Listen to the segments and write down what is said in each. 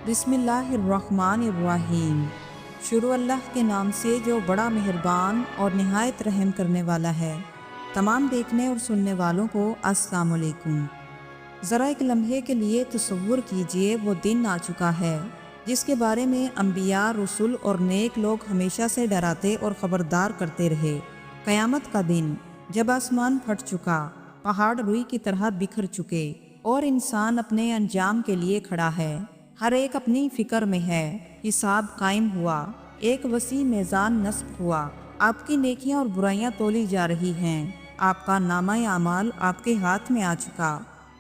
بسم اللہ الرحمن الرحیم۔ شروع اللہ کے نام سے جو بڑا مہربان اور نہایت رحم کرنے والا ہے۔ تمام دیکھنے اور سننے والوں کو السلام علیکم۔ ذرا ایک لمحے کے لیے تصور کیجئے وہ دن آ چکا ہے جس کے بارے میں انبیاء، رسول اور نیک لوگ ہمیشہ سے ڈراتے اور خبردار کرتے رہے۔ قیامت کا دن، جب آسمان پھٹ چکا، پہاڑ روئی کی طرح بکھر چکے اور انسان اپنے انجام کے لیے کھڑا ہے۔ ہر ایک اپنی فکر میں ہے۔ حساب قائم ہوا، ایک وسیع میزان نصب ہوا۔ آپ کی نیکیاں اور برائیاں تولی جا رہی ہیں۔ آپ کا نامہ اعمال آپ کے ہاتھ میں آ چکا۔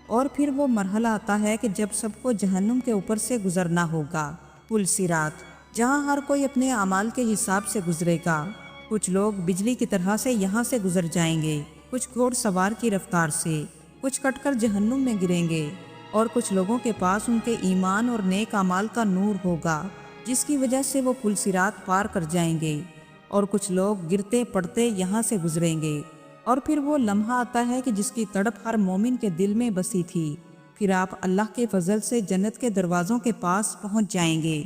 اور پھر وہ مرحلہ آتا ہے کہ جب سب کو جہنم کے اوپر سے گزرنا ہوگا، پل صراط، جہاں ہر کوئی اپنے اعمال کے حساب سے گزرے گا۔ کچھ لوگ بجلی کی طرح سے یہاں سے گزر جائیں گے، کچھ گھوڑ سوار کی رفتار سے، کچھ کٹ کر جہنم میں گریں گے، اور کچھ لوگوں کے پاس ان کے ایمان اور نیک اعمال کا نور ہوگا جس کی وجہ سے وہ پل صراط پار کر جائیں گے، اور کچھ لوگ گرتے پڑتے یہاں سے گزریں گے۔ اور پھر وہ لمحہ آتا ہے کہ جس کی تڑپ ہر مومن کے دل میں بسی تھی۔ پھر آپ اللہ کے فضل سے جنت کے دروازوں کے پاس پہنچ جائیں گے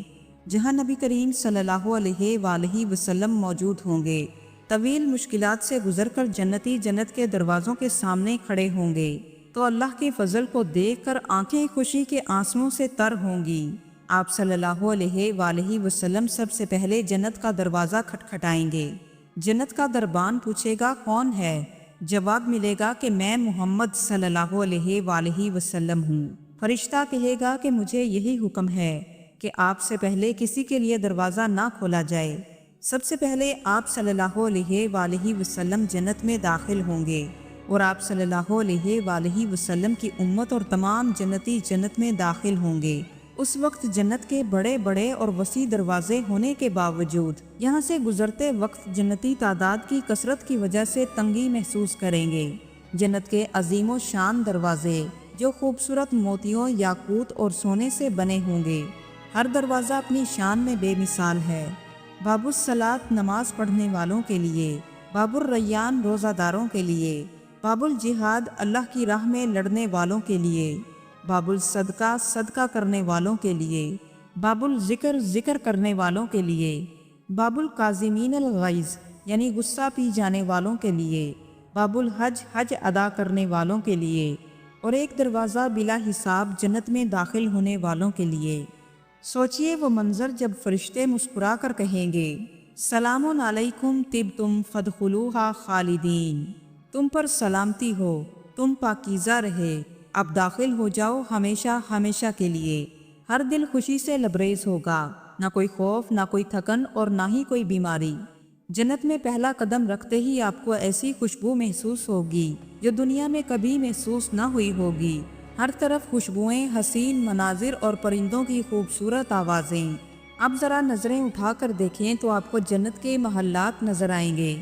جہاں نبی کریم صلی اللہ علیہ وآلہ وسلم موجود ہوں گے۔ طویل مشکلات سے گزر کر جنتی جنت کے دروازوں کے سامنے کھڑے ہوں گے تو اللہ کے فضل کو دیکھ کر آنکھیں خوشی کے آنسوؤں سے تر ہوں گی۔ آپ صلی اللہ علیہ وآلہ وسلم سب سے پہلے جنت کا دروازہ کھٹکھٹائیں گے۔ جنت کا دربان پوچھے گا کون ہے؟ جواب ملے گا کہ میں محمد صلی اللہ علیہ وآلہ وسلم ہوں۔ فرشتہ کہے گا کہ مجھے یہی حکم ہے کہ آپ سے پہلے کسی کے لیے دروازہ نہ کھولا جائے۔ سب سے پہلے آپ صلی اللہ علیہ وآلہ وسلم جنت میں داخل ہوں گے، اور آپ صلی اللہ علیہ وآلہ وسلم کی امت اور تمام جنتی جنت میں داخل ہوں گے۔ اس وقت جنت کے بڑے بڑے اور وسیع دروازے ہونے کے باوجود یہاں سے گزرتے وقت جنتی تعداد کی کثرت کی وجہ سے تنگی محسوس کریں گے۔ جنت کے عظیم و شان دروازے جو خوبصورت موتیوں، یاقوت اور سونے سے بنے ہوں گے، ہر دروازہ اپنی شان میں بے مثال ہے۔ باب الصلاۃ نماز پڑھنے والوں کے لیے، باب الریان روزہ داروں کے لیے، باب الجہاد اللہ کی راہ میں لڑنے والوں کے لیے، باب الصدقہ صدقہ کرنے والوں کے لیے، باب الذکر ذکر کرنے والوں کے لیے، باب الکاظمین الغیظ یعنی غصہ پی جانے والوں کے لیے، باب الحج حج ادا کرنے والوں کے لیے، اور ایک دروازہ بلا حساب جنت میں داخل ہونے والوں کے لیے۔ سوچئے وہ منظر جب فرشتے مسکرا کر کہیں گے سلام علیکم طبتم فادخلوہا خالدین، تم پر سلامتی ہو، تم پاکیزہ رہے، اب داخل ہو جاؤ ہمیشہ ہمیشہ کے لیے۔ ہر دل خوشی سے لبریز ہوگا، نہ کوئی خوف، نہ کوئی تھکن اور نہ ہی کوئی بیماری۔ جنت میں پہلا قدم رکھتے ہی آپ کو ایسی خوشبو محسوس ہوگی جو دنیا میں کبھی محسوس نہ ہوئی ہوگی۔ ہر طرف خوشبوئیں، حسین مناظر اور پرندوں کی خوبصورت آوازیں۔ اب ذرا نظریں اٹھا کر دیکھیں تو آپ کو جنت کے محلات نظر آئیں گے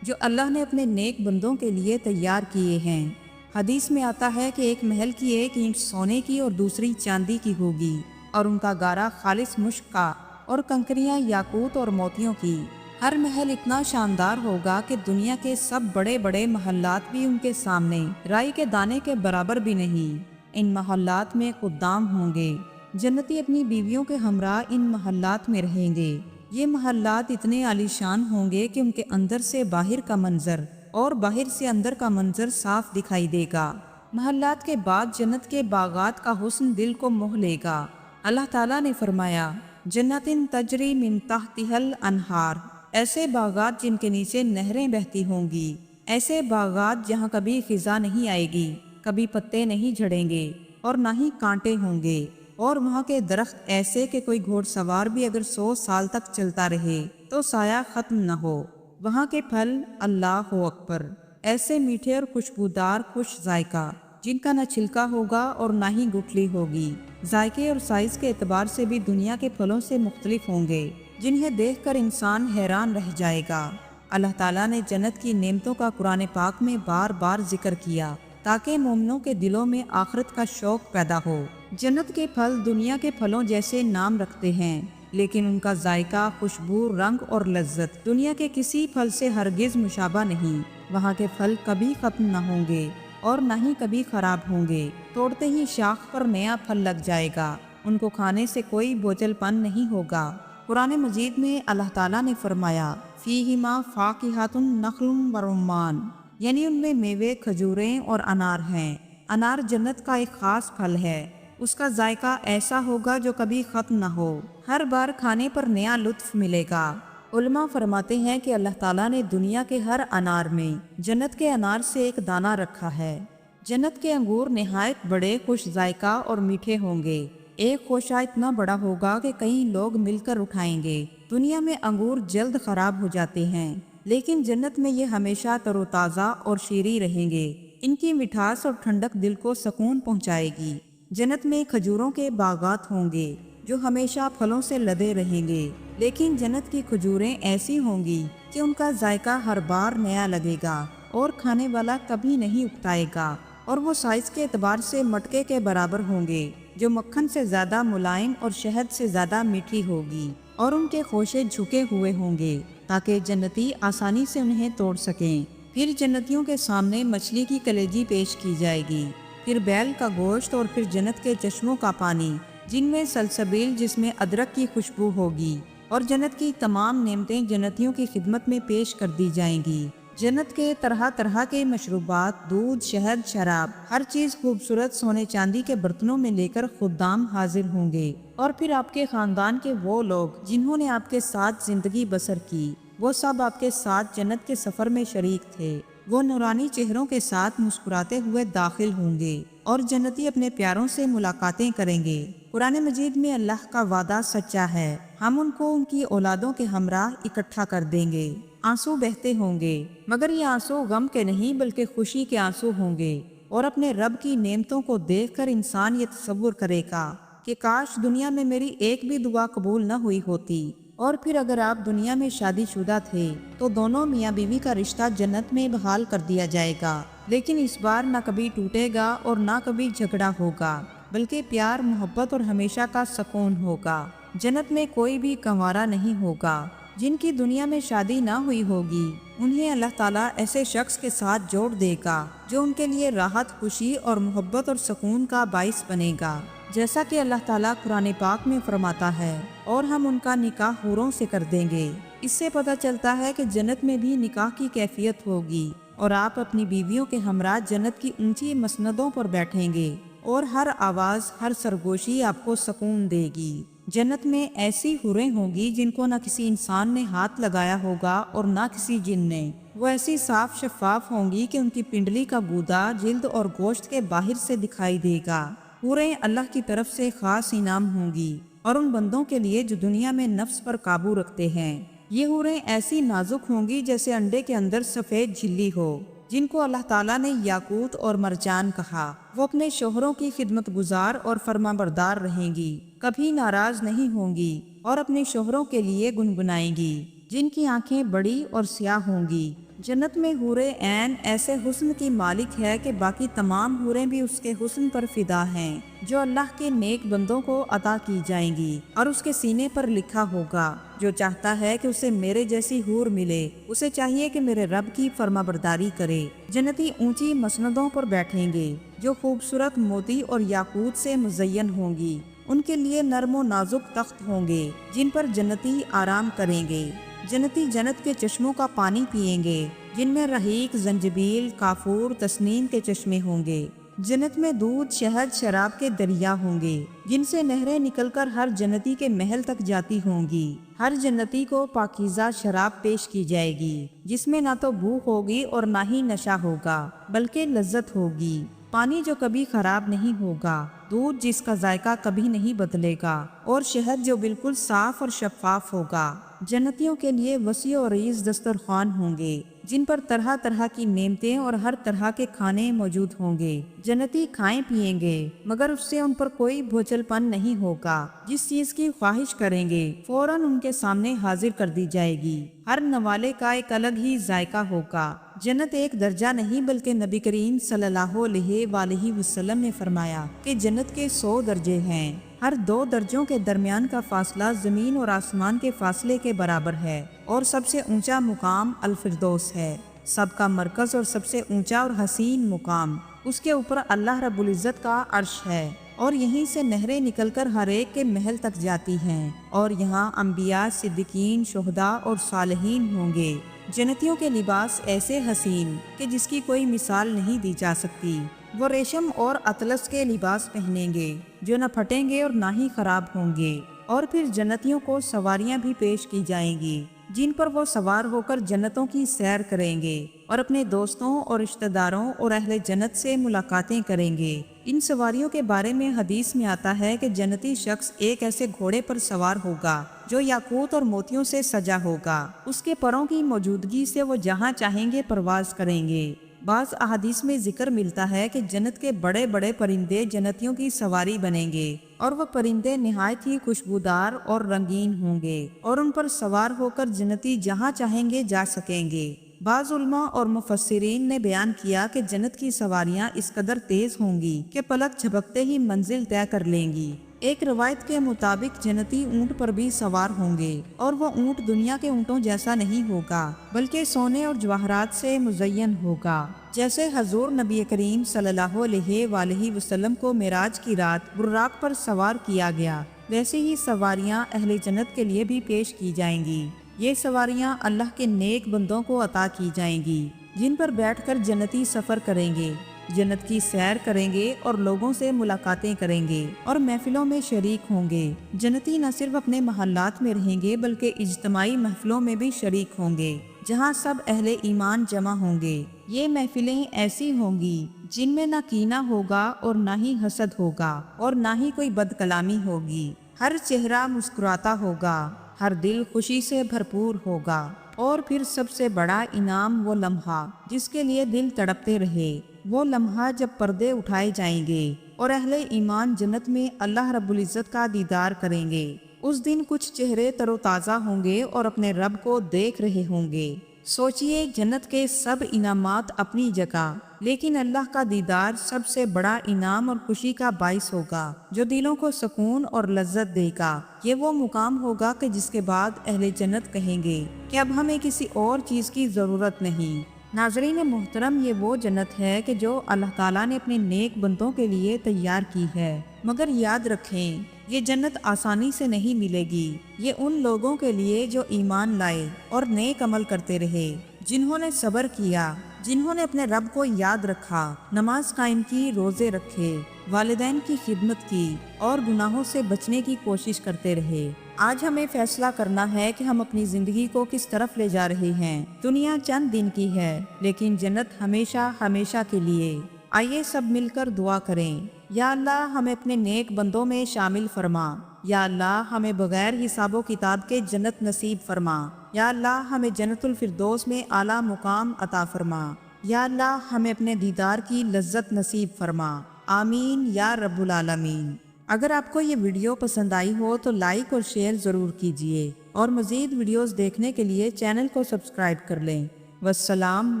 جو اللہ نے اپنے نیک بندوں کے لیے تیار کیے ہیں۔ حدیث میں آتا ہے کہ ایک محل کی ایک اینٹ سونے کی اور دوسری چاندی کی ہوگی، اور ان کا گارا خالص مشک کا، اور کنکریاں یاقوت اور موتیوں کی۔ ہر محل اتنا شاندار ہوگا کہ دنیا کے سب بڑے بڑے محلات بھی ان کے سامنے رائی کے دانے کے برابر بھی نہیں۔ ان محلات میں خدام ہوں گے۔ جنتی اپنی بیویوں کے ہمراہ ان محلات میں رہیں گے۔ یہ محلات اتنے عالیشان ہوں گے کہ ان کے اندر سے باہر کا منظر اور باہر سے اندر کا منظر صاف دکھائی دے گا۔ محلات کے بعد جنت کے باغات کا حسن دل کو موہ لے گا۔ اللہ تعالیٰ نے فرمایا جنتٍ تجری من تحتہا الانہار، ایسے باغات جن کے نیچے نہریں بہتی ہوں گی، ایسے باغات جہاں کبھی خزاں نہیں آئے گی، کبھی پتے نہیں جھڑیں گے اور نہ ہی کانٹے ہوں گے، اور وہاں کے درخت ایسے کہ کوئی گھوڑ سوار بھی اگر 100 سال تک چلتا رہے تو سایہ ختم نہ ہو۔ وہاں کے پھل اللہ اکبر، ایسے میٹھے اور خوشبودار، خوش ذائقہ، جن کا نہ چھلکا ہوگا اور نہ ہی گٹھلی ہوگی۔ ذائقے اور سائز کے اعتبار سے بھی دنیا کے پھلوں سے مختلف ہوں گے، جنہیں دیکھ کر انسان حیران رہ جائے گا۔ اللہ تعالیٰ نے جنت کی نعمتوں کا قرآن پاک میں بار بار ذکر کیا تاکہ مومنوں کے دلوں میں آخرت کا شوق پیدا ہو۔ جنت کے پھل دنیا کے پھلوں جیسے نام رکھتے ہیں، لیکن ان کا ذائقہ، خوشبو، رنگ اور لذت دنیا کے کسی پھل سے ہرگز مشابہ نہیں۔ وہاں کے پھل کبھی ختم نہ ہوں گے اور نہ ہی کبھی خراب ہوں گے۔ توڑتے ہی شاخ پر نیا پھل لگ جائے گا۔ ان کو کھانے سے کوئی بوجھل پن نہیں ہوگا۔ قرآن مجید میں اللہ تعالیٰ نے فرمایا فیہما فاکہۃ نخل و رمان، یعنی ان میں میوے کھجوریں اور انار ہیں۔ انار جنت کا ایک خاص پھل ہے، اس کا ذائقہ ایسا ہوگا جو کبھی ختم نہ ہو، ہر بار کھانے پر نیا لطف ملے گا۔ علماء فرماتے ہیں کہ اللہ تعالیٰ نے دنیا کے ہر انار میں جنت کے انار سے ایک دانہ رکھا ہے۔ جنت کے انگور نہایت بڑے، خوش ذائقہ اور میٹھے ہوں گے۔ ایک خوشہ اتنا بڑا ہوگا کہ کئی لوگ مل کر اٹھائیں گے۔ دنیا میں انگور جلد خراب ہو جاتے ہیں، لیکن جنت میں یہ ہمیشہ تر و تازہ اور شیریں رہیں گے۔ ان کی مٹھاس اور ٹھنڈک دل کو سکون پہنچائے گی۔ جنت میں کھجوروں کے باغات ہوں گے جو ہمیشہ پھلوں سے لدے رہیں گے، لیکن جنت کی کھجوریں ایسی ہوں گی کہ ان کا ذائقہ ہر بار نیا لگے گا اور کھانے والا کبھی نہیں اکتائے گا، اور وہ سائز کے اعتبار سے مٹکے کے برابر ہوں گے جو مکھن سے زیادہ ملائم اور شہد سے زیادہ میٹھی ہوگی، اور ان کے خوشے جھکے ہوئے ہوں گے تاکہ جنتی آسانی سے انہیں توڑ سکیں۔ پھر جنتیوں کے سامنے مچھلی کی کلیجی پیش کی جائے گی، پھر بیل کا گوشت، اور پھر جنت کے چشموں کا پانی جن میں سلسبیل، جس میں ادرک کی خوشبو ہوگی، اور جنت کی تمام نعمتیں جنتیوں کی خدمت میں پیش کر دی جائیں گی۔ جنت کے طرح طرح کے مشروبات، دودھ، شہد، شراب، ہر چیز خوبصورت سونے چاندی کے برتنوں میں لے کر خدام حاضر ہوں گے، اور پھر آپ کے خاندان کے وہ لوگ جنہوں نے آپ کے ساتھ زندگی بسر کی، وہ سب آپ کے ساتھ جنت کے سفر میں شریک تھے۔ وہ نورانی چہروں کے ساتھ مسکراتے ہوئے داخل ہوں گے، اور جنتی اپنے پیاروں سے ملاقاتیں کریں گے۔ قرآن مجید میں اللہ کا وعدہ سچا ہے، ہم ان کو ان کی اولادوں کے ہمراہ اکٹھا کر دیں گے۔ آنسو بہتے ہوں گے، مگر یہ آنسو غم کے نہیں بلکہ خوشی کے آنسو ہوں گے، اور اپنے رب کی نعمتوں کو دیکھ کر انسان یہ تصور کرے گا کہ کاش دنیا میں میری ایک بھی دعا قبول نہ ہوئی ہوتی۔ اور پھر اگر آپ دنیا میں شادی شدہ تھے تو دونوں میاں بیوی کا رشتہ جنت میں بحال کر دیا جائے گا، لیکن اس بار نہ کبھی ٹوٹے گا اور نہ کبھی جھگڑا ہوگا، بلکہ پیار، محبت اور ہمیشہ کا سکون ہوگا۔ جنت میں کوئی بھی کنوارا نہیں ہوگا۔ جن کی دنیا میں شادی نہ ہوئی ہوگی انہیں اللہ تعالیٰ ایسے شخص کے ساتھ جوڑ دے گا جو ان کے لیے راحت، خوشی اور محبت اور سکون کا باعث بنے گا، جیسا کہ اللہ تعالیٰ قرآن پاک میں فرماتا ہے، اور ہم ان کا نکاح حوروں سے کر دیں گے۔ اس سے پتہ چلتا ہے کہ جنت میں بھی نکاح کی کیفیت ہوگی، اور آپ اپنی بیویوں کے ہمراہ جنت کی اونچی مسندوں پر بیٹھیں گے، اور ہر آواز، ہر سرگوشی آپ کو سکون دے گی۔ جنت میں ایسی حوریں ہوں گی جن کو نہ کسی انسان نے ہاتھ لگایا ہوگا اور نہ کسی جن نے۔ وہ ایسی صاف شفاف ہوں گی کہ ان کی پنڈلی کا گودا جلد اور گوشت کے باہر سے دکھائی دے گا۔ حوریں اللہ کی طرف سے خاص انعام ہوں گی، اور ان بندوں کے لیے جو دنیا میں نفس پر قابو رکھتے ہیں۔ یہ حوریں ایسی نازک ہوں گی جیسے انڈے کے اندر سفید جھلی ہو، جن کو اللہ تعالیٰ نے یاقوت اور مرجان کہا۔ وہ اپنے شوہروں کی خدمت گزار اور فرما بردار رہیں گی، کبھی ناراض نہیں ہوں گی، اور اپنے شوہروں کے لیے گنگنائیں گی، جن کی آنکھیں بڑی اور سیاہ ہوں گی۔ جنت میں حور عین ایسے حسن کی مالک ہے کہ باقی تمام حوریں بھی اس کے حسن پر فدا ہیں، جو اللہ کے نیک بندوں کو عطا کی جائیں گی، اور اس کے سینے پر لکھا ہوگا، جو چاہتا ہے کہ اسے میرے جیسی حور ملے، اسے چاہیے کہ میرے رب کی فرما برداری کرے۔ جنتی اونچی مسندوں پر بیٹھیں گے جو خوبصورت موتی اور یاقوت سے مزین ہوں گی۔ ان کے لیے نرم و نازک تخت ہوں گے جن پر جنتی آرام کریں گے۔ جنتی جنت کے چشموں کا پانی پئیں گے جن میں رحیق، زنجبیل، کافور، تسنیم کے چشمے ہوں گے۔ جنت میں دودھ، شہد، شراب کے دریا ہوں گے جن سے نہریں نکل کر ہر جنتی کے محل تک جاتی ہوں گی۔ ہر جنتی کو پاکیزہ شراب پیش کی جائے گی جس میں نہ تو بو ہوگی اور نہ ہی نشہ ہوگا، بلکہ لذت ہوگی۔ پانی جو کبھی خراب نہیں ہوگا، دودھ جس کا ذائقہ کبھی نہیں بدلے گا، اور شہد جو بالکل صاف اور شفاف ہوگا۔ جنتیوں کے لیے وسیع و عریض دسترخوان ہوں گے جن پر طرح طرح کی نعمتیں اور ہر طرح کے کھانے موجود ہوں گے۔ جنتی کھائیں پئیں گے مگر اس سے ان پر کوئی بھوچل پن نہیں ہوگا۔ جس چیز کی خواہش کریں گے فوراً ان کے سامنے حاضر کر دی جائے گی۔ ہر نوالے کا ایک الگ ہی ذائقہ ہوگا۔ جنت ایک درجہ نہیں بلکہ نبی کریم صلی اللہ علیہ وآلہ وسلم نے فرمایا کہ جنت کے 100 درجے ہیں۔ ہر 2 درجوں کے درمیان کا فاصلہ زمین اور آسمان کے فاصلے کے برابر ہے، اور سب سے اونچا مقام الفردوس ہے۔ سب کا مرکز اور سب سے اونچا اور حسین مقام، اس کے اوپر اللہ رب العزت کا عرش ہے، اور یہیں سے نہریں نکل کر ہر ایک کے محل تک جاتی ہیں، اور یہاں انبیاء، صدیقین، شہداء اور صالحین ہوں گے۔ جنتیوں کے لباس ایسے حسین کہ جس کی کوئی مثال نہیں دی جا سکتی۔ وہ ریشم اور اطلس کے لباس پہنیں گے جو نہ پھٹیں گے اور نہ ہی خراب ہوں گے، اور پھر جنتیوں کو سواریاں بھی پیش کی جائیں گی جن پر وہ سوار ہو کر جنتوں کی سیر کریں گے اور اپنے دوستوں اور رشتہ داروں اور اہل جنت سے ملاقاتیں کریں گے۔ ان سواریوں کے بارے میں حدیث میں آتا ہے کہ جنتی شخص ایک ایسے گھوڑے پر سوار ہوگا جو یاقوت اور موتیوں سے سجا ہوگا۔ اس کے پروں کی موجودگی سے وہ جہاں چاہیں گے پرواز کریں گے۔ بعض احادیث میں ذکر ملتا ہے کہ جنت کے بڑے بڑے پرندے جنتیوں کی سواری بنیں گے، اور وہ پرندے نہایت ہی خوشبودار اور رنگین ہوں گے، اور ان پر سوار ہو کر جنتی جہاں چاہیں گے جا سکیں گے۔ بعض علماء اور مفسرین نے بیان کیا کہ جنت کی سواریاں اس قدر تیز ہوں گی کہ پلک جھپکتے ہی منزل طے کر لیں گی۔ ایک روایت کے مطابق جنتی اونٹ پر بھی سوار ہوں گے، اور وہ اونٹ دنیا کے اونٹوں جیسا نہیں ہوگا بلکہ سونے اور جواہرات سے مزین ہوگا۔ جیسے حضور نبی کریم صلی اللہ علیہ وآلہ وسلم کو معراج کی رات براق پر سوار کیا گیا، ویسے ہی سواریاں اہل جنت کے لیے بھی پیش کی جائیں گی۔ یہ سواریاں اللہ کے نیک بندوں کو عطا کی جائیں گی جن پر بیٹھ کر جنتی سفر کریں گے، جنت کی سیر کریں گے اور لوگوں سے ملاقاتیں کریں گے اور محفلوں میں شریک ہوں گے۔ جنتی نہ صرف اپنے محلات میں رہیں گے بلکہ اجتماعی محفلوں میں بھی شریک ہوں گے جہاں سب اہل ایمان جمع ہوں گے۔ یہ محفلیں ایسی ہوں گی جن میں نہ کینہ ہوگا اور نہ ہی حسد ہوگا اور نہ ہی کوئی بد کلامی ہوگی۔ ہر چہرہ مسکراتا ہوگا، ہر دل خوشی سے بھرپور ہوگا، اور پھر سب سے بڑا انعام وہ لمحہ جس کے لیے دل تڑپتے رہے، وہ لمحہ جب پردے اٹھائے جائیں گے اور اہل ایمان جنت میں اللہ رب العزت کا دیدار کریں گے۔ اس دن کچھ چہرے تر و تازہ ہوں گے اور اپنے رب کو دیکھ رہے ہوں گے۔ سوچئے، جنت کے سب انعامات اپنی جگہ، لیکن اللہ کا دیدار سب سے بڑا انعام اور خوشی کا باعث ہوگا جو دلوں کو سکون اور لذت دے گا۔ یہ وہ مقام ہوگا کہ جس کے بعد اہل جنت کہیں گے کہ اب ہمیں کسی اور چیز کی ضرورت نہیں۔ ناظرین محترم، یہ وہ جنت ہے کہ جو اللہ تعالیٰ نے اپنے نیک بندوں کے لیے تیار کی ہے، مگر یاد رکھیں یہ جنت آسانی سے نہیں ملے گی۔ یہ ان لوگوں کے لیے جو ایمان لائے اور نیک عمل کرتے رہے، جنہوں نے صبر کیا، جنہوں نے اپنے رب کو یاد رکھا، نماز قائم کی، روزے رکھے، والدین کی خدمت کی اور گناہوں سے بچنے کی کوشش کرتے رہے۔ آج ہمیں فیصلہ کرنا ہے کہ ہم اپنی زندگی کو کس طرف لے جا رہے ہیں۔ دنیا چند دن کی ہے لیکن جنت ہمیشہ ہمیشہ کے لیے۔ آئیے سب مل کر دعا کریں، یا اللہ ہمیں اپنے نیک بندوں میں شامل فرما، یا اللہ ہمیں بغیر حساب و کتاب کے جنت نصیب فرما، یا اللہ ہمیں جنت الفردوس میں اعلیٰ مقام عطا فرما، یا اللہ ہمیں اپنے دیدار کی لذت نصیب فرما، آمین یا رب العالمین۔ اگر آپ کو یہ ویڈیو پسند آئی ہو تو لائک اور شیئر ضرور کیجیے، اور مزید ویڈیوز دیکھنے کے لیے چینل کو سبسکرائب کر لیں۔ والسلام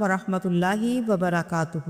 ورحمۃ اللہ وبرکاتہ۔